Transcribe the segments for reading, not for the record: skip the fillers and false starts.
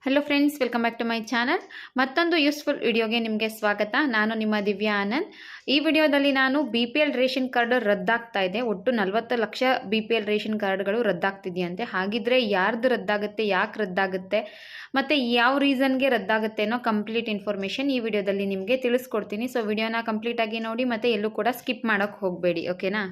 Hello friends, welcome back to my channel. ಮತ್ತೊಂದು useful ವಿಡಿಯೋಗೆ ನಿಮಗೆ ಸ್ವಾಗತ. ನಾನು ನಿಮ್ಮ ದಿವ್ಯಾ ಆನಂದ್. ಈ ವಿಡಿಯೋದಲ್ಲಿ ನಾನು BPL ರೇಷನ್ ಕಾರ್ಡ್ ರದ್ದಾಗ್ತಾ ಇದೆ. ಒಟ್ಟು 40 ಲಕ್ಷ BPL ರೇಷನ್ ಕಾರ್ಡ್ಗಳು ರದ್ದಾಗ್ತಿದೆಯಂತೆ. ಹಾಗಿದ್ರೆ ಯಾರ್ದು ರದ್ದಾಗುತ್ತೆ, ಯಾಕೆ ರದ್ದಾಗುತ್ತೆ, ಮತ್ತು ಯಾವ ರೀಸನ್ಗೆ ರದ್ದಾಗುತ್ತೆ ಅನ್ನೋ ಕಂಪ್ಲೀಟ್ ಇನ್ಫಾರ್ಮೇಷನ್ ಈ ವಿಡಿಯೋದಲ್ಲಿ ನಿಮಗೆ ತಿಳಿಸ್ಕೊಡ್ತೀನಿ. ಸೊ ವಿಡಿಯೋನ ಕಂಪ್ಲೀಟಾಗಿ ನೋಡಿ ಮತ್ತು ಎಲ್ಲೂ ಕೂಡ ಸ್ಕಿಪ್ ಮಾಡೋಕ್ಕೆ ಹೋಗಬೇಡಿ, ಓಕೆನಾ.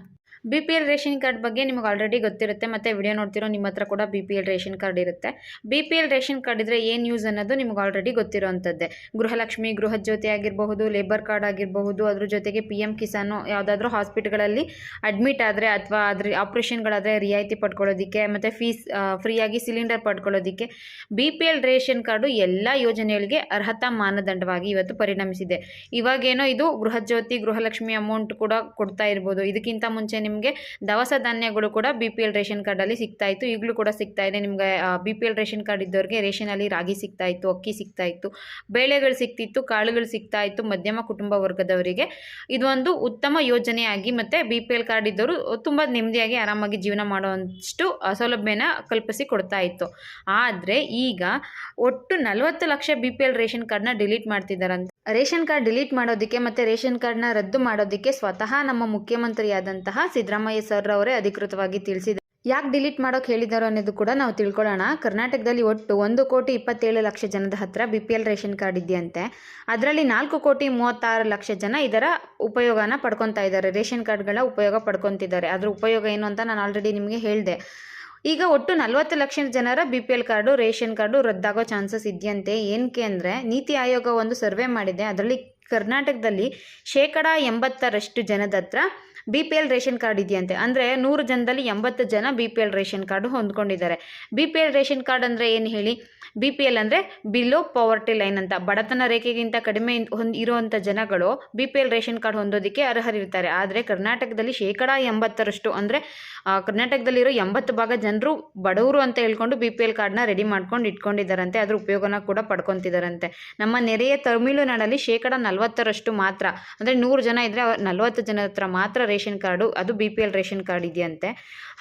BPL ರೇಷನ್ ಕಾರ್ಡ್ ಬಗ್ಗೆ ನಿಮಗೆ ಆಲ್ರೆಡಿ ಗೊತ್ತಿರುತ್ತೆ, ಮತ್ತು ವಿಡಿಯೋ ನೋಡ್ತಿರೋ ನಿಮ್ಮ ಹತ್ರ ಕೂಡ BPL ರೇಷನ್ ಕಾರ್ಡ್ ಇರುತ್ತೆ. BPL ರೇಷನ್ ಕಾರ್ಡ್ ಇದ್ದರೆ ಏನು ಯೂಸ್ ಅನ್ನೋದು ನಿಮಗೆ ಆಲ್ರೆಡಿ ಗೊತ್ತಿರೋವಂಥದ್ದೇ. ಗೃಹಲಕ್ಷ್ಮಿ, ಗೃಹಜ್ಯೋತಿ ಆಗಿರಬಹುದು, ಲೇಬರ್ ಕಾರ್ಡ್ ಆಗಿರಬಹುದು, ಅದ್ರ ಜೊತೆಗೆ PM ಕಿಸಾನು, ಯಾವುದಾದ್ರೂ ಹಾಸ್ಪಿಟ್ಲ್ಗಳಲ್ಲಿ ಅಡ್ಮಿಟ್ ಆದರೆ ಅಥವಾ ಅದ್ರ ಆಪ್ರೇಷನ್ಗಳಾದರೆ ರಿಯಾಯಿತಿ ಪಡ್ಕೊಳ್ಳೋದಕ್ಕೆ, ಮತ್ತು ಫೀಸ್ ಫ್ರೀಯಾಗಿ ಸಿಲಿಂಡರ್ ಪಡ್ಕೊಳ್ಳೋದಕ್ಕೆ BPL ರೇಷನ್ ಕಾರ್ಡು ಎಲ್ಲ ಯೋಜನೆಗಳಿಗೆ ಅರ್ಹತಾ ಮಾನದಂಡವಾಗಿ ಇವತ್ತು ಪರಿಣಮಿಸಿದೆ. ಇವಾಗೇನೋ ಇದು ಗೃಹಜ್ಯೋತಿ, ಗೃಹಲಕ್ಷ್ಮಿ ಅಮೌಂಟ್ ಕೂಡ ಕೊಡ್ತಾ ಇರ್ಬೋದು. ಇದಕ್ಕಿಂತ ಮುಂಚೆ ನಿಮಗೆ ದವಸ ಧಾನ್ಯಗಳು ಕೂಡ BPL ರೇಷನ್ ಕಾರ್ಡಲ್ಲಿ ಸಿಗ್ತಾ ಇತ್ತು, ಈಗಲೂ ಕೂಡ ಸಿಗ್ತಾ ಇದೆ. ನಿಮಗೆ BPL ರೇಷನ್ ಕಾರ್ಡ್ ಇದ್ದವ್ರಿಗೆ ರೇಷನಲ್ಲಿ ರಾಗಿ ಸಿಗ್ತಾ ಇತ್ತು, ಅಕ್ಕಿ ಸಿಗ್ತಾ ಇತ್ತು, ಬೇಳೆಗಳು ಸಿಗ್ತಿತ್ತು, ಕಾಳುಗಳು ಸಿಗ್ತಾ ಇತ್ತು. ಮಧ್ಯಮ ಕುಟುಂಬ ವರ್ಗದವರಿಗೆ ಇದು ಒಂದು ಉತ್ತಮ ಯೋಜನೆಯಾಗಿ ಮತ್ತು BPL ಕಾರ್ಡ್ ಇದ್ದವರು ತುಂಬ ನೆಮ್ಮದಿಯಾಗಿ ಆರಾಮಾಗಿ ಜೀವನ ಮಾಡುವಷ್ಟು ಸೌಲಭ್ಯನ ಕಲ್ಪಿಸಿ ಕೊಡ್ತಾ ಇತ್ತು. ಆದರೆ ಈಗ ಒಟ್ಟು 40 ಲಕ್ಷ BPL ರೇಷನ್ ಕಾರ್ಡ್ನ ಡಿಲೀಟ್ ಮಾಡ್ತಿದ್ದಾರಂತೆ. ರೇಷನ್ ಕಾರ್ಡ್ ಡಿಲೀಟ್ ಮಾಡೋದಕ್ಕೆ ಮತ್ತು ರೇಷನ್ ಕಾರ್ಡ್ನ ರದ್ದು ಮಾಡೋದಕ್ಕೆ ಸ್ವತಃ ನಮ್ಮ ಮುಖ್ಯಮಂತ್ರಿಯಾದಂತಹ ಸಿದ್ದರಾಮಯ್ಯ ಸರ್ ಅವರೇ ಅಧಿಕೃತವಾಗಿ ತಿಳಿಸಿದ್ದಾರೆ. ಯಾಕೆ ಡಿಲೀಟ್ ಮಾಡೋಕೆ ಹೇಳಿದಾರೋ ಅನ್ನೋದು ಕೂಡ ನಾವು ತಿಳ್ಕೊಳ್ಳೋಣ. ಕರ್ನಾಟಕದಲ್ಲಿ ಒಟ್ಟು 1,27,00,000 ಜನದ ಹತ್ರ BPL ರೇಷನ್ ಕಾರ್ಡ್ ಇದೆಯಂತೆ. ಅದರಲ್ಲಿ 4,36,00,000 ಜನ ಇದರ ಉಪಯೋಗನ ಪಡ್ಕೊತಾ ಇದ್ದಾರೆ, ರೇಷನ್ ಕಾರ್ಡ್ಗಳ ಉಪಯೋಗ ಪಡ್ಕೊತಿದ್ದಾರೆ. ಅದ್ರ ಉಪಯೋಗ ಏನು ಅಂತ ನಾನು ಆಲ್ರೆಡಿ ನಿಮಗೆ ಹೇಳಿದೆ. ಈಗ ಒಟ್ಟು 40 ಲಕ್ಷ ಜನರ BPL ಕಾರ್ಡು, ರೇಷನ್ ಕಾರ್ಡು ರದ್ದಾಗೋ ಚಾನ್ಸಸ್ ಇದೆಯಂತೆ. ಏನಕ್ಕೆ ಅಂದರೆ ನೀತಿ ಆಯೋಗ ಒಂದು ಸರ್ವೆ ಮಾಡಿದೆ. ಅದರಲ್ಲಿ ಕರ್ನಾಟಕದಲ್ಲಿ 80% ಜನದ ಹತ್ರ BPL ರೇಷನ್ ಕಾರ್ಡ್ ಇದೆಯಂತೆ. ಅಂದರೆ 100 ಜನದಲ್ಲಿ 80 ಜನ BPL ರೇಷನ್ ಕಾರ್ಡು ಹೊಂದ್ಕೊಂಡಿದ್ದಾರೆ. BPL ರೇಷನ್ ಕಾರ್ಡ್ ಅಂದರೆ ಏನು ಹೇಳಿ? BPL ಅಂದರೆ ಬಿಲೋ ಪಾವರ್ಟಿ ಲೈನ್ ಅಂತ. ಬಡತನ ರೇಖೆಗಿಂತ ಕಡಿಮೆ ಇರುವಂಥ ಜನಗಳು BPL ರೇಷನ್ ಕಾರ್ಡ್ ಹೊಂದೋದಕ್ಕೆ ಅರ್ಹರಿರ್ತಾರೆ. ಆದರೆ ಕರ್ನಾಟಕದಲ್ಲಿ 80% ಅಂದರೆ ಕರ್ನಾಟಕದಲ್ಲಿರೋ 80% ಜನರು ಬಡವರು ಅಂತ ಹೇಳ್ಕೊಂಡು BPL ಕಾರ್ಡ್ನ ರೆಡಿ ಮಾಡ್ಕೊಂಡು ಇಟ್ಕೊಂಡಿದ್ದಾರಂತೆ. ಅದ್ರ ಉಪಯೋಗನ ಕೂಡ ಪಡ್ಕೊತಿದ್ದಾರಂತೆ. ನಮ್ಮ ನೆರೆಯ ತಮಿಳುನಾಡಲ್ಲಿ 40% ಮಾತ್ರ, ಅಂದರೆ 100 ಜನ ಇದ್ದರೆ 40 ಜನ ಹತ್ರ ಮಾತ್ರ ರೇಷನ್ ಕಾರ್ಡು, ಅದು BPL ರೇಷನ್ ಕಾರ್ಡ್ ಇದೆಯಂತೆ.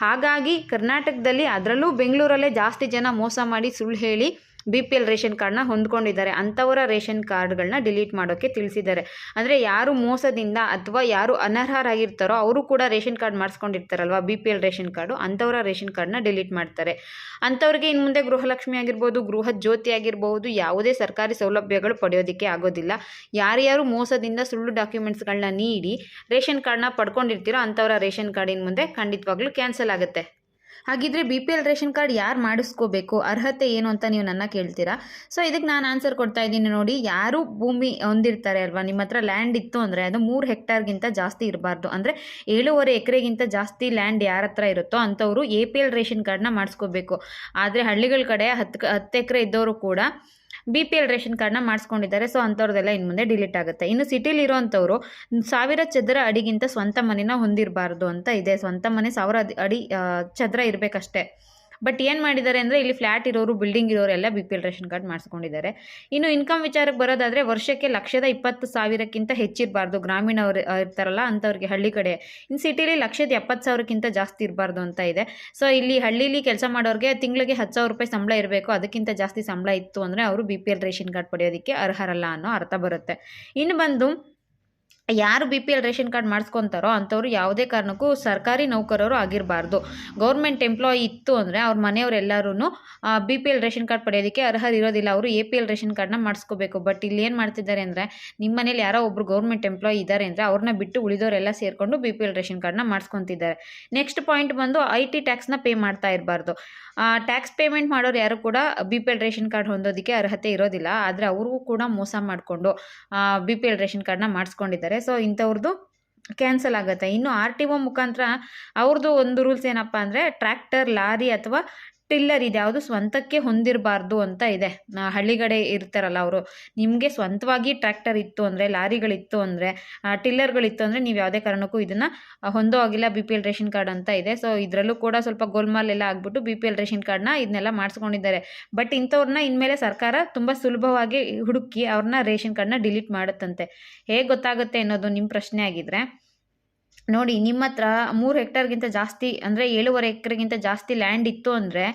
ಹಾಗಾಗಿ ಕರ್ನಾಟಕದಲ್ಲಿ, ಅದರಲ್ಲೂ ಬೆಂಗಳೂರಲ್ಲೇ ಜಾಸ್ತಿ ಜನ ಮೋಸ ಮಾಡಿ ಸುಳ್ಳು ಹೇಳಿ BPL ರೇಷನ್ ಕಾರ್ಡ್ನ ಹೊಂದ್ಕೊಂಡಿದ್ದಾರೆ. ಅಂಥವರ ರೇಷನ್ ಕಾರ್ಡ್ಗಳನ್ನ ಡಿಲೀಟ್ ಮಾಡೋಕ್ಕೆ ತಿಳಿಸಿದ್ದಾರೆ. ಅಂದರೆ ಯಾರು ಮೋಸದಿಂದ ಅಥವಾ ಯಾರು ಅನರ್ಹರಾಗಿರ್ತಾರೋ ಅವರು ಕೂಡ ರೇಷನ್ ಕಾರ್ಡ್ ಮಾಡಿಸ್ಕೊಂಡಿರ್ತಾರಲ್ವ, BPL ರೇಷನ್ ಕಾರ್ಡು, ಅಂಥವರ ರೇಷನ್ ಕಾರ್ಡ್ನ ಡಿಲೀಟ್ ಮಾಡ್ತಾರೆ. ಅಂಥವ್ರಿಗೆ ಇನ್ನು ಮುಂದೆ ಗೃಹಲಕ್ಷ್ಮಿ ಆಗಿರ್ಬೋದು, ಗೃಹ ಜ್ಯೋತಿ ಆಗಿರ್ಬೋದು, ಯಾವುದೇ ಸರ್ಕಾರಿ ಸೌಲಭ್ಯಗಳು ಪಡೆಯೋದಕ್ಕೆ ಆಗೋದಿಲ್ಲ. ಯಾರ್ಯಾರು ಮೋಸದಿಂದ ಸುಳ್ಳು ಡಾಕ್ಯುಮೆಂಟ್ಸ್ಗಳನ್ನ ನೀಡಿ ರೇಷನ್ ಕಾರ್ಡ್ನ ಪಡ್ಕೊಂಡಿರ್ತೀರೋ ಅಂಥವರ ರೇಷನ್ ಕಾರ್ಡ್ ಇನ್ನು ಮುಂದೆ ಖಂಡಿತವಾಗ್ಲೂ ಕ್ಯಾನ್ಸಲ್ ಆಗುತ್ತೆ. ಹಾಗಿದ್ರೆ BPL ರೇಷನ್ ಕಾರ್ಡ್ ಯಾರು ಮಾಡಿಸ್ಕೋಬೇಕು, ಅರ್ಹತೆ ಏನು ಅಂತ ನೀವು ನನ್ನ ಕೇಳ್ತೀರಾ. ಸೊ ಇದಕ್ಕೆ ನಾನು ಆನ್ಸರ್ ಕೊಡ್ತಾ ಇದ್ದೀನಿ ನೋಡಿ. ಯಾರು ಭೂಮಿ ಹೊಂದಿರ್ತಾರೆ ಅಲ್ವಾ, ನಿಮ್ಮ ಹತ್ರ ಲ್ಯಾಂಡ್ ಇತ್ತು ಅಂದರೆ ಅದು 3 ಹೆಕ್ಟಾರ್ಗಿಂತ ಜಾಸ್ತಿ ಇರಬಾರ್ದು. ಅಂದರೆ 7.5 ಎಕರೆಗಿಂತ ಜಾಸ್ತಿ ಲ್ಯಾಂಡ್ ಯಾರ ಹತ್ರ ಇರುತ್ತೋ ಅಂಥವರು APL ರೇಷನ್ ಕಾರ್ಡ್ನ ಮಾಡಿಸ್ಕೋಬೇಕು. ಆದರೆ ಹಳ್ಳಿಗಳ ಕಡೆ 10 ಎಕರೆ ಇದ್ದವರು ಕೂಡ BPL ರೇಷನ್ ಕಾರ್ಡ್ನ ಮಾಡಿಸ್ಕೊಂಡಿದ್ದಾರೆ. ಸೊ ಅಂಥವ್ರದ್ದೆಲ್ಲ ಇನ್ನು ಮುಂದೆ ಡಿಲೀಟ್ ಆಗುತ್ತೆ. ಇನ್ನು ಸಿಟಿಲಿ ಇರೋವಂಥವ್ರು 1000 ಚದರ ಅಡಿಗಿಂತ ಸ್ವಂತ ಮನೆನ ಹೊಂದಿರಬಾರ್ದು ಅಂತ ಇದೆ. ಸ್ವಂತ ಮನೆ 1000 ಅಡಿ ಚದರ ಇರಬೇಕಷ್ಟೇ. ಬಟ್ ಏನು ಮಾಡಿದ್ದಾರೆ ಅಂದರೆ ಇಲ್ಲಿ ಫ್ಲ್ಯಾಟ್ ಇರೋರು, ಬಿಲ್ಡಿಂಗ್ ಇರೋರು ಎಲ್ಲ BPL ರೇಷನ್ ಕಾರ್ಡ್ ಮಾಡಿಸ್ಕೊಂಡಿದ್ದಾರೆ. ಇನ್ನು ಇನ್ಕಮ್ ವಿಚಾರಕ್ಕೆ ಬರೋದಾದರೆ ವರ್ಷಕ್ಕೆ 1,20,000ಕ್ಕಿಂತ ಹೆಚ್ಚಿರಬಾರ್ದು. ಗ್ರಾಮೀಣವ್ರು ಇರ್ತಾರಲ್ಲ ಅಂಥವ್ರಿಗೆ, ಹಳ್ಳಿ ಕಡೆ. ಇನ್ನು ಸಿಟಿಲಿ 1,70,000ಕ್ಕಿಂತ ಜಾಸ್ತಿ ಇರಬಾರ್ದು ಅಂತ ಇದೆ. ಸೊ ಇಲ್ಲಿ ಹಳ್ಳೀಲಿ ಕೆಲಸ ಮಾಡೋರಿಗೆ ತಿಂಗಳಿಗೆ 10,000 ರೂಪಾಯಿ ಸಂಬಳ ಇರಬೇಕು. ಅದಕ್ಕಿಂತ ಜಾಸ್ತಿ ಸಂಬಳ ಇತ್ತು ಅಂದರೆ ಅವರು BPL ರೇಷನ್ ಕಾರ್ಡ್ ಪಡೆಯೋದಕ್ಕೆ ಅರ್ಹರಲ್ಲ ಅನ್ನೋ ಅರ್ಥ ಬರುತ್ತೆ. ಇನ್ನು ಬಂದು ಯಾರು BPL ರೇಷನ್ ಕಾರ್ಡ್ ಮಾಡಿಸ್ಕೊತಾರೋ ಅಂಥವ್ರು ಯಾವುದೇ ಕಾರಣಕ್ಕೂ ಸರ್ಕಾರಿ ನೌಕರರು ಆಗಿರಬಾರ್ದು. ಗೌರ್ಮೆಂಟ್ ಎಂಪ್ಲಾಯಿ ಇತ್ತು ಅಂದರೆ ಅವ್ರ ಮನೆಯವರೆಲ್ಲರೂ BPL ರೇಷನ್ ಕಾರ್ಡ್ ಪಡೆಯೋದಕ್ಕೆ ಅರ್ಹರಿರೋದಿಲ್ಲ. ಅವರು APL ರೇಷನ್ ಕಾರ್ಡ್ನ ಮಾಡಿಸ್ಕೋಬೇಕು. ಬಟ್ ಇಲ್ಲಿ ಏನು ಮಾಡ್ತಿದ್ದಾರೆ ಅಂದರೆ, ನಿಮ್ಮ ಮನೇಲಿ ಯಾರೋ ಒಬ್ಬರು ಗೌರ್ಮೆಂಟ್ ಎಂಪ್ಲಾಯಿ ಇದ್ದಾರೆ ಅಂದರೆ ಅವ್ರನ್ನ ಬಿಟ್ಟು ಉಳಿದವರೆಲ್ಲ ಸೇರಿಕೊಂಡು BPL ರೇಷನ್ ಕಾರ್ಡ್ನ ಮಾಡಿಸ್ಕೊತಿದ್ದಾರೆ. ನೆಕ್ಸ್ಟ್ ಪಾಯಿಂಟ್ ಬಂದು IT ಟ್ಯಾಕ್ಸ್ನ ಪೇ ಮಾಡ್ತಾ ಇರಬಾರ್ದು. ಟ್ಯಾಕ್ಸ್ ಪೇಮೆಂಟ್ ಮಾಡೋರು ಯಾರು ಕೂಡ BPL ರೇಷನ್ ಕಾರ್ಡ್ ಹೊಂದೋದಕ್ಕೆ ಅರ್ಹತೆ ಇರೋದಿಲ್ಲ. ಆದರೆ ಅವ್ರಿಗೂ ಕೂಡ ಮೋಸ ಮಾಡಿಕೊಂಡು BPL ರೇಷನ್ ಕಾರ್ಡ್ನ ಮಾಡಿಸ್ಕೊಂಡಿದ್ದಾರೆ. ಸೊ ಇಂಥವ್ರದ್ದು ಕ್ಯಾನ್ಸಲ್ ಆಗುತ್ತೆ. ಇನ್ನು RTO ಮುಖಾಂತರ ಅವ್ರದ್ದು ಒಂದು ರೂಲ್ಸ್ ಏನಪ್ಪ ಅಂದರೆ, ಟ್ರ್ಯಾಕ್ಟರ್, ಲಾರಿ ಅಥವಾ ಟಿಲ್ಲರ್ ಇದ್ಯಾವುದು ಸ್ವಂತಕ್ಕೆ ಹೊಂದಿರಬಾರ್ದು ಅಂತ ಇದೆ. ಹಳ್ಳಿಗಡೆ ಇರ್ತಾರಲ್ಲ ಅವರು, ನಿಮಗೆ ಸ್ವಂತವಾಗಿ ಟ್ರ್ಯಾಕ್ಟರ್ ಇತ್ತು ಅಂದರೆ, ಲಾರಿಗಳಿತ್ತು ಅಂದರೆ, ಟಿಲ್ಲರ್ಗಳಿತ್ತು ಅಂದರೆ ನೀವು ಯಾವುದೇ ಕಾರಣಕ್ಕೂ ಇದನ್ನು ಹೊಂದೋ ಆಗಿಲ್ಲ BPL ರೇಷನ್ ಕಾರ್ಡ್ ಅಂತ ಇದೆ. ಸೊ ಇದರಲ್ಲೂ ಕೂಡ ಸ್ವಲ್ಪ ಗೋಲ್ಮಾಲ್ ಎಲ್ಲ ಆಗಿಬಿಟ್ಟು BPL ರೇಷನ್ ಕಾರ್ಡ್ನ ಇದನ್ನೆಲ್ಲ ಮಾಡಿಸ್ಕೊಂಡಿದ್ದಾರೆ. ಬಟ್ ಇಂಥವ್ರನ್ನ ಇನ್ಮೇಲೆ ಸರ್ಕಾರ ತುಂಬ ಸುಲಭವಾಗಿ ಹುಡುಕಿ ಅವ್ರನ್ನ ರೇಷನ್ ಕಾರ್ಡ್ನ ಡಿಲೀಟ್ ಮಾಡುತ್ತಂತೆ. ಹೇಗೆ ಗೊತ್ತಾಗುತ್ತೆ ಅನ್ನೋದು ನಿಮ್ಮ ಪ್ರಶ್ನೆ ಆಗಿದ್ರೆ, ನೋಡಿ, ನಿಮ್ಮ ಹತ್ರ 3 ಹೆಕ್ಟಾರ್ಗಿಂತ ಜಾಸ್ತಿ ಅಂದರೆ 7.5 ಎಕರೆಗಿಂತ ಜಾಸ್ತಿ ಲ್ಯಾಂಡ್ ಇತ್ತು ಅಂದರೆ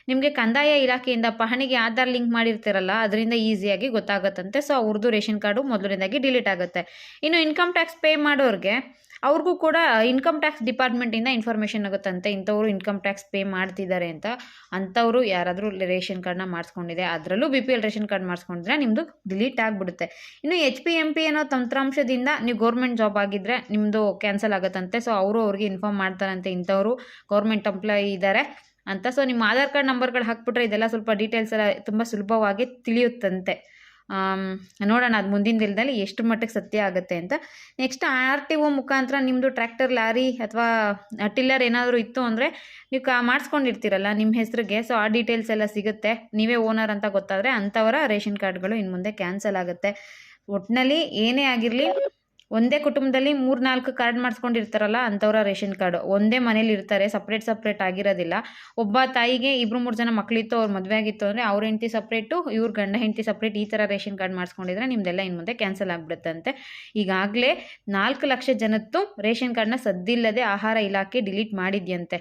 ನಿಮಗೆ ಕಂದಾಯ ಇಲಾಖೆಯಿಂದ ಪಹಣಿಗೆ ಆಧಾರ್ ಲಿಂಕ್ ಮಾಡಿರ್ತೀರಲ್ಲ, ಅದರಿಂದ ಈಸಿಯಾಗಿ ಗೊತ್ತಾಗುತ್ತಂತೆ. ಸೊ ಅವ್ರದ್ದು ರೇಷನ್ ಕಾರ್ಡು ಮೊದಲನೇದಾಗಿ ಡಿಲೀಟ್ ಆಗುತ್ತೆ. ಇನ್ನು ಇನ್ಕಮ್ ಟ್ಯಾಕ್ಸ್ ಪೇ ಮಾಡೋರಿಗೆ ಅವ್ರಿಗೂ ಕೂಡ ಇನ್ಕಮ್ ಟ್ಯಾಕ್ಸ್ ಡಿಪಾರ್ಟ್ಮೆಂಟಿಂದ ಇನ್ಫಾರ್ಮೇಷನ್ ಆಗುತ್ತಂತೆ, ಇಂಥವ್ರು ಇನ್ಕಮ್ ಟ್ಯಾಕ್ಸ್ ಪೇ ಮಾಡ್ತಿದ್ದಾರೆ ಅಂತ. ಅಂಥವ್ರು ಯಾರಾದರೂ ರೇಷನ್ ಕಾರ್ಡ್ನ ಮಾಡಿಸ್ಕೊಂಡಿದೆ, ಅದರಲ್ಲೂ BPL ರೇಷನ್ ಕಾರ್ಡ್ ಮಾಡಿಸ್ಕೊಂಡಿದ್ರೆ ನಿಮ್ಮದು ಡಿಲೀಟ್ ಆಗಿಬಿಡುತ್ತೆ. ಇನ್ನು HP ಅನ್ನೋ ತಂತ್ರಾಂಶದಿಂದ ನೀವು ಗೌರ್ಮೆಂಟ್ ಜಾಬ್ ಆಗಿದ್ದರೆ ನಿಮ್ಮದು ಕ್ಯಾನ್ಸಲ್ ಆಗುತ್ತಂತೆ. ಸೊ ಅವ್ರಿಗೆ ಇನ್ಫಾರ್ಮ್ ಮಾಡ್ತಾರಂತೆ, ಇಂಥವ್ರು ಗೌರ್ಮೆಂಟ್ ಎಂಪ್ಲಾಯಿ ಇದ್ದಾರೆ ಅಂತ. ಸೊ ನಿಮ್ಮ ಆಧಾರ್ ಕಾರ್ಡ್ ನಂಬರ್ಗಳು ಹಾಕ್ಬಿಟ್ರೆ ಇದೆಲ್ಲ ಸ್ವಲ್ಪ ಡೀಟೇಲ್ಸ್ ಎಲ್ಲ ತುಂಬ ಸುಲಭವಾಗಿ ತಿಳಿಯುತ್ತಂತೆ. ನೋಡೋಣ ಅದು ಮುಂದಿನ ದಿನದಲ್ಲಿ ಎಷ್ಟು ಮಟ್ಟಿಗೆ ಸತ್ಯ ಆಗುತ್ತೆ ಅಂತ. ನೆಕ್ಸ್ಟ್ RTO ಮುಖಾಂತರ ನಿಮ್ಮದು ಟ್ರ್ಯಾಕ್ಟರ್, ಲಾರಿ ಅಥವಾ ಟಿಲ್ಲರ್ ಏನಾದರೂ ಇತ್ತು ಅಂದರೆ ನೀವು ಮಾಡಿಸ್ಕೊಂಡಿರ್ತೀರಲ್ಲ ನಿಮ್ಮ ಹೆಸರಿಗೆ, ಸೊ ಆ ಡೀಟೇಲ್ಸ್ ಎಲ್ಲ ಸಿಗುತ್ತೆ. ನೀವೇ ಓನರ್ ಅಂತ ಗೊತ್ತಾದರೆ ಅಂಥವರ ರೇಷನ್ ಕಾರ್ಡ್ಗಳು ಇನ್ನು ಮುಂದೆ ಕ್ಯಾನ್ಸಲ್ ಆಗುತ್ತೆ. ಒಟ್ಟಿನಲ್ಲಿ ಏನೇ ಆಗಿರಲಿ, ಒಂದೇ ಕುಟುಂಬದಲ್ಲಿ 3-4 ಕಾರ್ಡ್ ಮಾಡಿಸ್ಕೊಂಡಿರ್ತಾರಲ್ಲ ಅಂಥವ್ರ ರೇಷನ್ ಕಾರ್ಡು ಒಂದೇ ಮನೇಲಿ ಇರ್ತಾರೆ, ಸಪ್ರೇಟ್ ಆಗಿರೋದಿಲ್ಲ. ಒಬ್ಬ ತಾಯಿಗೆ 2-3 ಜನ ಮಕ್ಕಳಿತ್ತು, ಅವ್ರ ಮದುವೆ ಆಗಿತ್ತು ಅಂದರೆ ಅವ್ರ ಹೆಂಡತಿ ಸಪ್ರೇಟು, ಇವ್ರ ಗಂಡ ಹೆಂಡತಿ ಸಪ್ರೇಟ್, ಈ ಥರ ರೇಷನ್ ಕಾರ್ಡ್ ಮಾಡಿಸ್ಕೊಂಡಿದ್ರೆ ನಿಮ್ಮದೆಲ್ಲ ಇನ್ನು ಮುಂದೆ ಕ್ಯಾನ್ಸಲ್ ಆಗಿಬಿಡುತ್ತಂತೆ. ಈಗಾಗಲೇ 4 ಲಕ್ಷ ಜನದ್ದು ರೇಷನ್ ಕಾರ್ಡ್ನ ಸದ್ದಿಲ್ಲದೆ ಆಹಾರ ಇಲಾಖೆ ಡಿಲೀಟ್ ಮಾಡಿದ್ಯಂತೆ.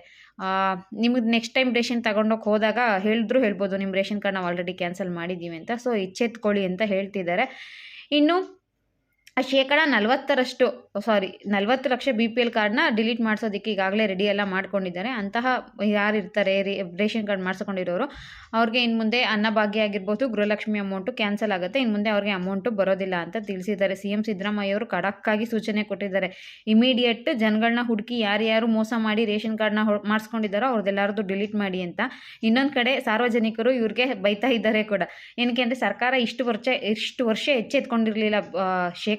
ನಿಮಗೆ ನೆಕ್ಸ್ಟ್ ಟೈಮ್ ರೇಷನ್ ತಗೊಂಡೋಗಿ ಹೋದಾಗ ಹೇಳ್ಬೋದು ನಿಮ್ಮ ರೇಷನ್ ಕಾರ್ಡ್ ನಾವು ಆಲ್ರೆಡಿ ಕ್ಯಾನ್ಸಲ್ ಮಾಡಿದ್ದೀವಿ ಅಂತ. ಸೊ ಎಚ್ಚೆತ್ಕೊಳ್ಳಿ ಅಂತ ಹೇಳ್ತಿದ್ದಾರೆ. ಇನ್ನು 40% ಲಕ್ಷ BPL ಕಾರ್ಡ್ನ ಡಿಲೀಟ್ ಮಾಡಿಸೋದಕ್ಕೆ ಈಗಾಗಲೇ ರೆಡಿ ಎಲ್ಲ ಮಾಡ್ಕೊಂಡಿದ್ದಾರೆ. ಅಂತಹ ಯಾರು ಇರ್ತಾರೆ ರೇಷನ್ ಕಾರ್ಡ್ ಮಾಡಿಸ್ಕೊಂಡಿರೋರು, ಅವ್ರಿಗೆ ಇನ್ನು ಮುಂದೆ ಅನ್ನಭಾಗ್ಯ ಆಗಿರ್ಬೋದು, ಗೃಹಲಕ್ಷ್ಮಿ ಅಮೌಂಟು ಕ್ಯಾನ್ಸಲ್ ಆಗುತ್ತೆ. ಇನ್ನು ಮುಂದೆ ಅವ್ರಿಗೆ ಅಮೌಂಟು ಬರೋದಿಲ್ಲ ಅಂತ ತಿಳಿಸಿದ್ದಾರೆ. CM ಸಿದ್ದರಾಮಯ್ಯ ಅವರು ಖಡಕ್ಕಾಗಿ ಸೂಚನೆ ಕೊಟ್ಟಿದ್ದಾರೆ. ಇಮಿಡಿಯೇಟ್ ಜನಗಳನ್ನ ಹುಡುಕಿ ಯಾರ್ಯಾರು ಮೋಸ ಮಾಡಿ ರೇಷನ್ ಕಾರ್ಡ್ನ ಮಾಡಿಸ್ಕೊಂಡಿದ್ದಾರೋ ಅವ್ರದ್ದೆಲ್ಲರದ್ದು ಡಿಲೀಟ್ ಮಾಡಿ ಅಂತ. ಇನ್ನೊಂದು ಕಡೆ ಸಾರ್ವಜನಿಕರು ಇವ್ರಿಗೆ ಬೈತಾ ಇದ್ದಾರೆ ಕೂಡ. ಏನಕ್ಕೆ ಅಂದರೆ ಸರ್ಕಾರ ಇಷ್ಟು ವರ್ಷ ಎಚ್ಚೆತ್ಕೊಂಡಿರಲಿಲ್ಲ.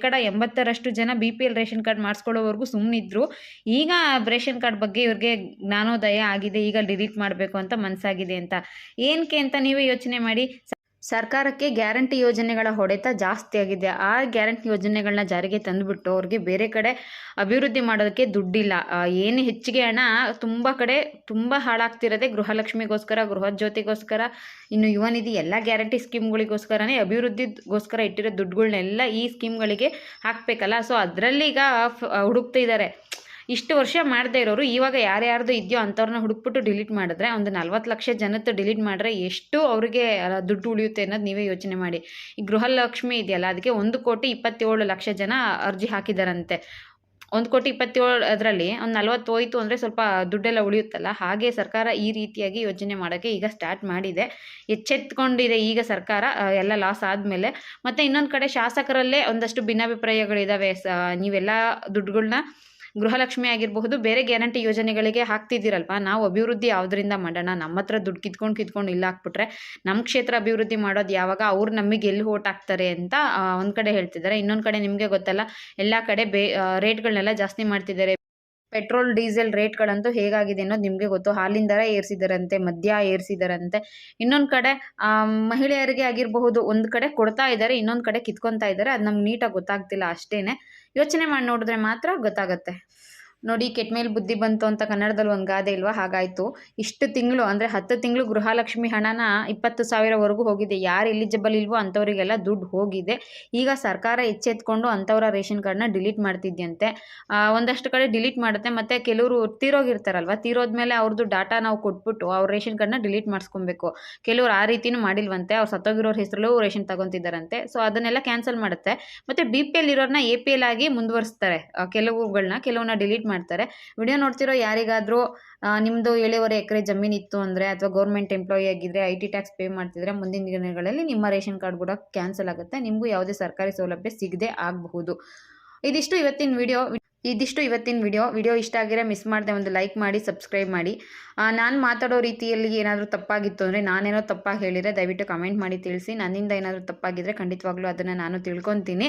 80% ಜನ BPL ರೇಷನ್ ಕಾರ್ಡ್ ಮಾಡಿಸ್ಕೊಳ್ಳೋವರೆಗೂ ಸುಮ್ಮನಿದ್ರು. ಈಗ ರೇಷನ್ ಕಾರ್ಡ್ ಬಗ್ಗೆ ಇವ್ರಿಗೆ ಜ್ಞಾನೋದಯ ಆಗಿದೆ, ಈಗ ಡಿಲೀಟ್ ಮಾಡಬೇಕು ಅಂತ ಮನಸ್ಸಾಗಿದೆ ಅಂತ. ಏನಕ್ಕೆ ಅಂತ ನೀವೇ ಯೋಚನೆ ಮಾಡಿ. ಸರ್ಕಾರಕ್ಕೆ ಗ್ಯಾರಂಟಿ ಯೋಜನೆಗಳ ಹೊಡೆತ ಜಾಸ್ತಿ ಆಗಿದೆ. ಆ ಗ್ಯಾರಂಟಿ ಯೋಜನೆಗಳನ್ನ ಜಾರಿಗೆ ತಂದುಬಿಟ್ಟು ಅವ್ರಿಗೆ ಬೇರೆ ಕಡೆ ಅಭಿವೃದ್ಧಿ ಮಾಡೋದಕ್ಕೆ ದುಡ್ಡಿಲ್ಲ. ಏನು ಹೆಚ್ಚಿಗೆ ಹಣ ತುಂಬ ಕಡೆ ತುಂಬ ಹಾಳಾಗ್ತಿರೋದೆ ಗೃಹಲಕ್ಷ್ಮಿಗೋಸ್ಕರ, ಗೃಹಜ್ಯೋತಿಗೋಸ್ಕರ, ಇನ್ನು ಯುವ ನಿಧಿ ಎಲ್ಲ ಗ್ಯಾರಂಟಿ ಸ್ಕೀಮ್ಗಳಿಗೋಸ್ಕರನೇ, ಅಭಿವೃದ್ಧಿಗೋಸ್ಕರ ಇಟ್ಟಿರೋ ದುಡ್ಡುಗಳನ್ನೆಲ್ಲ ಈ ಸ್ಕೀಮ್ಗಳಿಗೆ ಹಾಕಬೇಕಲ್ಲ. ಸೊ ಅದರಲ್ಲಿ ಈಗ ಹುಡುಕ್ತಿದ್ದಾರೆ. ಇಷ್ಟು ವರ್ಷ ಮಾಡದೇ ಇರೋರು ಇವಾಗ ಯಾರ್ಯಾರ್ದು ಇದೆಯೋ ಅಂಥವ್ರನ್ನ ಹುಡುಕ್ಬಿಟ್ಟು ಡಿಲೀಟ್ ಮಾಡಿದ್ರೆ, ಒಂದು 40 ಲಕ್ಷ ಜನದ್ದು ಡಿಲೀಟ್ ಮಾಡಿದ್ರೆ ಎಷ್ಟು ಅವರಿಗೆ ದುಡ್ಡು ಉಳಿಯುತ್ತೆ ಅನ್ನೋದು ನೀವೇ ಯೋಚನೆ ಮಾಡಿ. ಈ ಗೃಹಲಕ್ಷ್ಮಿ ಇದೆಯಲ್ಲ, ಅದಕ್ಕೆ 1,27,00,000 ಜನ ಅರ್ಜಿ ಹಾಕಿದಾರಂತೆ. 1,27,00,000 ಅದರಲ್ಲಿ ಒಂದು 40 ಹೋಯಿತು ಅಂದರೆ ಸ್ವಲ್ಪ ದುಡ್ಡೆಲ್ಲ ಉಳಿಯುತ್ತಲ್ಲ. ಹಾಗೆ ಸರ್ಕಾರ ಈ ರೀತಿಯಾಗಿ ಯೋಜನೆ ಮಾಡೋಕ್ಕೆ ಈಗ ಸ್ಟಾರ್ಟ್ ಮಾಡಿದೆ, ಎಚ್ಚೆತ್ಕೊಂಡಿದೆ ಈಗ ಸರ್ಕಾರ ಎಲ್ಲ ಲಾಸ್ ಆದಮೇಲೆ. ಮತ್ತು ಇನ್ನೊಂದು ಕಡೆ ಶಾಸಕರಲ್ಲೇ ಒಂದಷ್ಟು ಭಿನ್ನಾಭಿಪ್ರಾಯಗಳಿದ್ದಾವೆ. ನೀವೆಲ್ಲ ದುಡ್ಡುಗಳನ್ನ ಗೃಹಲಕ್ಷ್ಮಿ ಆಗಿರಬಹುದು, ಬೇರೆ ಗ್ಯಾರಂಟಿ ಯೋಜನೆಗಳಿಗೆ ಹಾಕ್ತಿದ್ದೀರಲ್ವ, ನಾವು ಅಭಿವೃದ್ಧಿ ಯಾವುದರಿಂದ ಮಾಡೋಣ, ನಮ್ಮ ಹತ್ರ ದುಡ್ಡು ಕಿತ್ಕೊಂಡು ಇಲ್ಲ ಹಾಕ್ಬಿಟ್ರೆ ನಮ್ಮ ಕ್ಷೇತ್ರ ಅಭಿವೃದ್ಧಿ ಮಾಡೋದು ಯಾವಾಗ, ಅವ್ರು ನಮಗೆ ಎಲ್ಲಿ ಓಟ್ ಹಾಕ್ತಾರೆ ಅಂತ ಒಂದು ಕಡೆ ಹೇಳ್ತಿದ್ದಾರೆ. ಇನ್ನೊಂದು ಕಡೆ ನಿಮಗೆ ಗೊತ್ತಲ್ಲ, ಎಲ್ಲ ಕಡೆ ರೇಟ್ಗಳನ್ನೆಲ್ಲ ಜಾಸ್ತಿ ಮಾಡ್ತಿದ್ದಾರೆ. ಪೆಟ್ರೋಲ್ ಡೀಸೆಲ್ ರೇಟ್ಗಳಂತೂ ಹೇಗಾಗಿದೆ ಅನ್ನೋದು ನಿಮಗೆ ಗೊತ್ತು. ಹಾಲಿನ ದರ ಏರಿಸಿದಾರಂತೆ, ಮದ್ಯ ಏರಿಸಿದಾರಂತೆ. ಇನ್ನೊಂದು ಕಡೆ ಮಹಿಳೆಯರಿಗೆ ಆಗಿರಬಹುದು, ಒಂದು ಕಡೆ ಕೊಡ್ತಾ ಇದ್ದಾರೆ, ಇನ್ನೊಂದು ಕಡೆ ಕಿತ್ಕೊತಾ ಇದ್ದಾರೆ. ಅದು ನಮ್ಗೆ ನೀಟಾಗಿ ಗೊತ್ತಾಗ್ತಿಲ್ಲ ಅಷ್ಟೇ. ಯೋಚನೆ ಮಾಡಿ ನೋಡಿದ್ರೆ ಮಾತ್ರ ಗೊತ್ತಾಗುತ್ತೆ. ನೋಡಿ, ಕೆಟ್ಟ ಮೇಲೆ ಬುದ್ಧಿ ಬಂತು ಅಂತ ಕನ್ನಡದಲ್ಲಿ ಒಂದು ಗಾದೆ ಇಲ್ವಾ, ಹಾಗಾಯಿತು. ಇಷ್ಟು ತಿಂಗಳು ಅಂದರೆ 10 ತಿಂಗಳು ಗೃಹಲಕ್ಷ್ಮಿ ಹಣನ 20,000ವರೆಗೂ ಹೋಗಿದೆ. ಯಾರು ಎಲಿಜಿಬಲ್ ಇಲ್ವೋ ಅಂಥವರಿಗೆಲ್ಲ ದುಡ್ಡು ಹೋಗಿದೆ. ಈಗ ಸರ್ಕಾರ ಎಚ್ಚೆತ್ಕೊಂಡು ಅಂಥವ್ರ ರೇಷನ್ ಕಾರ್ಡ್ನ ಡಿಲೀಟ್ ಮಾಡ್ತಿದ್ಯಂತೆ. ಒಂದಷ್ಟು ಕಡೆ ಡಿಲೀಟ್ ಮಾಡುತ್ತೆ. ಮತ್ತು ಕೆಲವರು ತೀರೋಗಿರ್ತಾರಲ್ವ, ತೀರೋದ್ಮೇಲೆ ಅವ್ರದ್ದು ಡಾಟಾ ನಾವು ಕೊಟ್ಬಿಟ್ಟು ಅವ್ರ ರೇಷನ್ ಕಾರ್ಡ್ನ ಡಿಲೀಟ್ ಮಾಡಿಸ್ಕೊಬೇಕು. ಕೆಲವರು ಆ ರೀತಿನೂ ಮಾಡಿಲ್ವಂತೆ, ಅವ್ರು ಸತ್ತೋಗಿರೋರ ಹೆಸರಲ್ಲೂ ರೇಷನ್ ತಗೊತಿದ್ದಾರಂತೆ. ಸೊ ಅದನ್ನೆಲ್ಲ ಕ್ಯಾನ್ಸಲ್ ಮಾಡುತ್ತೆ. ಮತ್ತು BPL ಇರೋರನ್ನ APL ಆಗಿ ಮುಂದುವರಿಸ್ತಾರೆ. ಕೆಲವನ್ನ ಡಿಲೀಟ್ ಮಾಡ್ತಾರೆ. ವಿಡಿಯೋ ನೋಡ್ತಿರೋ ಯಾರಿಗಾದರೂ ನಿಮ್ಮದು 7.5 ಎಕರೆ ಜಮೀನಿತ್ತು ಅಂದರೆ, ಅಥವಾ ಗೌರ್ಮೆಂಟ್ ಎಂಪ್ಲಾಯಿ ಆಗಿದ್ದರೆ, IT ಟ್ಯಾಕ್ಸ್ ಪೇ ಮಾಡ್ತಿದ್ರೆ, ಮುಂದಿನ ದಿನಗಳಲ್ಲಿ ನಿಮ್ಮ ರೇಷನ್ ಕಾರ್ಡ್ ಕೂಡ ಕ್ಯಾನ್ಸಲ್ ಆಗುತ್ತೆ. ನಿಮಗೂ ಯಾವುದೇ ಸರ್ಕಾರಿ ಸೌಲಭ್ಯ ಸಿಗದೆ ಆಗಬಹುದು. ಇದಿಷ್ಟು ಇವತ್ತಿನ ವಿಡಿಯೋ ಇಷ್ಟ ಆಗಿರೋ ಮಿಸ್ ಮಾಡದೆ ಒಂದು ಲೈಕ್ ಮಾಡಿ, ಸಬ್ಸ್ಕ್ರೈಬ್ ಮಾಡಿ. ನಾನು ಮಾತಾಡೋ ರೀತಿಯಲ್ಲಿ ಏನಾದರೂ ತಪ್ಪಾಗಿತ್ತು ಅಂದರೆ, ನಾನೇನೋ ತಪ್ಪಾಗಿ ಹೇಳಿದರೆ ದಯವಿಟ್ಟು ಕಮೆಂಟ್ ಮಾಡಿ ತಿಳಿಸಿ. ನನ್ನಿಂದ ಏನಾದರೂ ತಪ್ಪಾಗಿದ್ದರೆ ಖಂಡಿತವಾಗ್ಲೂ ಅದನ್ನು ನಾನು ತಿಳ್ಕೊತೀನಿ.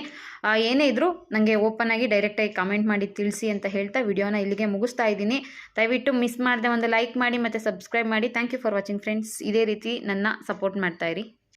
ಏನೇ ಇದ್ದರೂ ನನಗೆ ಓಪನ್ ಆಗಿ ಡೈರೆಕ್ಟಾಗಿ ಕಮೆಂಟ್ ಮಾಡಿ ತಿಳಿಸಿ ಅಂತ ಹೇಳ್ತಾ ವಿಡಿಯೋನ ಇಲ್ಲಿಗೆ ಮುಗಿಸ್ತಾ ಇದ್ದೀನಿ. ದಯವಿಟ್ಟು ಮಿಸ್ ಮಾಡದೆ ಒಂದು ಲೈಕ್ ಮಾಡಿ ಮತ್ತು ಸಬ್ಸ್ಕ್ರೈಬ್ ಮಾಡಿ. Thank you for watching friends. ಇದೇ ರೀತಿ ನನ್ನ ಸಪೋರ್ಟ್ ಮಾಡ್ತಾಯಿರಿ.